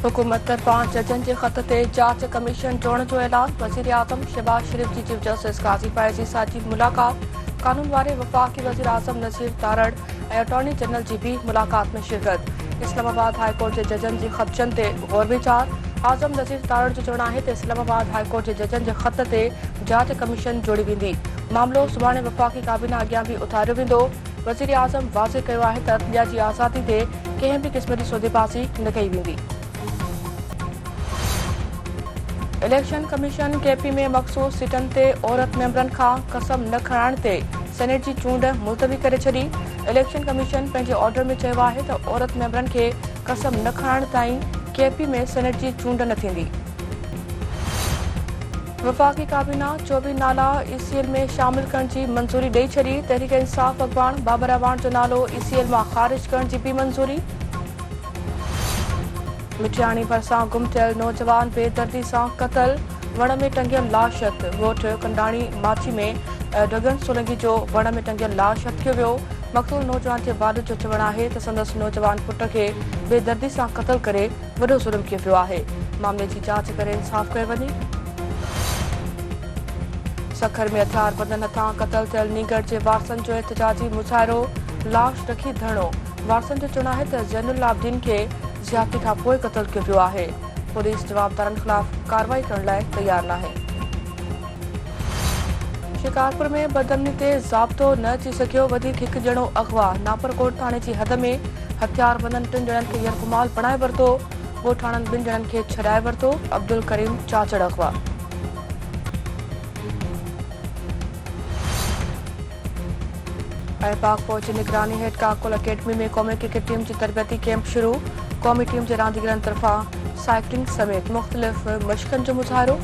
हुकूमत तरफां जजनि जे ख़त ते जांच कमीशन जोड़ण जो ऐलान। वज़ीर आज़म शहबाज शरीफ जी चीफ जस्टिस काज़ी फैज़ी सां जी मुलाक़ात। कानून वारे वफ़ाक़ी वज़ीर आज़म नज़ीर तारड़ ऐं अटॉर्नी जनरल जी भी मुलाक़ात में शिरकत। इस्लामाबाद हाई कोर्ट जे जजनि जी ख़दशनि ते गौर वीचार। आज़म नज़ीर तारड़ जो चवणु आहे त इस्लामाबाद हाई कोर्ट जे जजनि जे ख़त ते जांच कमीशन जोड़ी वेंदी। मामलो सुभाणे वफ़ाक़ी काबीना अॻियां बि उथारियो वेंदो। वज़ीर आज़म वाज़े कयो आहे त अदलिया जी आज़ादी ते कंहिं बि क़िस्म जी सौदेबाज़ी न कई वेंदी। इलेक्शन कमीशन केपी में मख़सूस सीटनि ते औरत मेंबरनि खां कसम न खणाइण ते सेनेट जी चूंड मुलतवी करे छॾी। इलेक्शन कमीशन पंहिंजे ऑर्डर में चयो आहे त औरत मेंबरनि खे कसम न खणाइण ताईं केपी में सेनेट जी चूंड न थींदी। वफ़ाक़ी काबीना 24 नाला ईसीएल में शामिल करण जी मंज़ूरी ॾेई छॾी। तहरीक इंसाफ़ अॻवान बाबर अवान जो नालो ईसीएल मां ख़ारिज करण जी बि मंज़ूरी। मिठियाणी भरिसां गुम थियल नौजवान बेदर्दी सां क़तल। वण में टंगियल लाश हथ। ॻोठ कंडाणी माची में डगन सोलंगी जो वण में टंगियल लाश हथियो वियो। मक़तूल नौजवान जे वालिद जो चवणु आहे त संदसि नौजवान पुट खे बेदर्दी सां क़तल करे वॾो ज़ुल्म कयो वियो आहे। मामले जी जांच करे इंसाफ़ कयो वञे। सखर में हथियार बंदनि हथां क़तल थियल नीगर जे वारसनि जो एहतजाजी मुज़ाहिरो। लाश रखी धरणो। वारसनि जो चवणु आहे त ज़ैनुल आबिदीन खे ज़्यादती खां पोइ क़तल कयो वियो आहे। पुलिस जवाबदारनि ख़िलाफ़ कार्रवाई करण लाइ तयार नाहे। शिकारपुर में बदअमनी ते ज़ाब्तो न अची सघियो। वधीक हिकु ॼणो अगवा। नापरकोट थाणे जी हद में हथियार बंदनि 3 ॼणनि खे यरगुमाल बणाए वरितो। ॻोठाणनि 2 ॼणनि खे छॾाए वरितो। अब्दुल करीम चाचड़ अगवा। पाक फौज जी निगरानी हेठि काकोल अकेडमी में क़ौमी क्रिकेट टीम जी तरबियती कैंप शुरू। क़ौमी टीम जे रांदीगरनि तरफ़ां साइकिलिंग समेत मुख़्तलिफ़ मश्क़नि जो मुज़ाहिरो।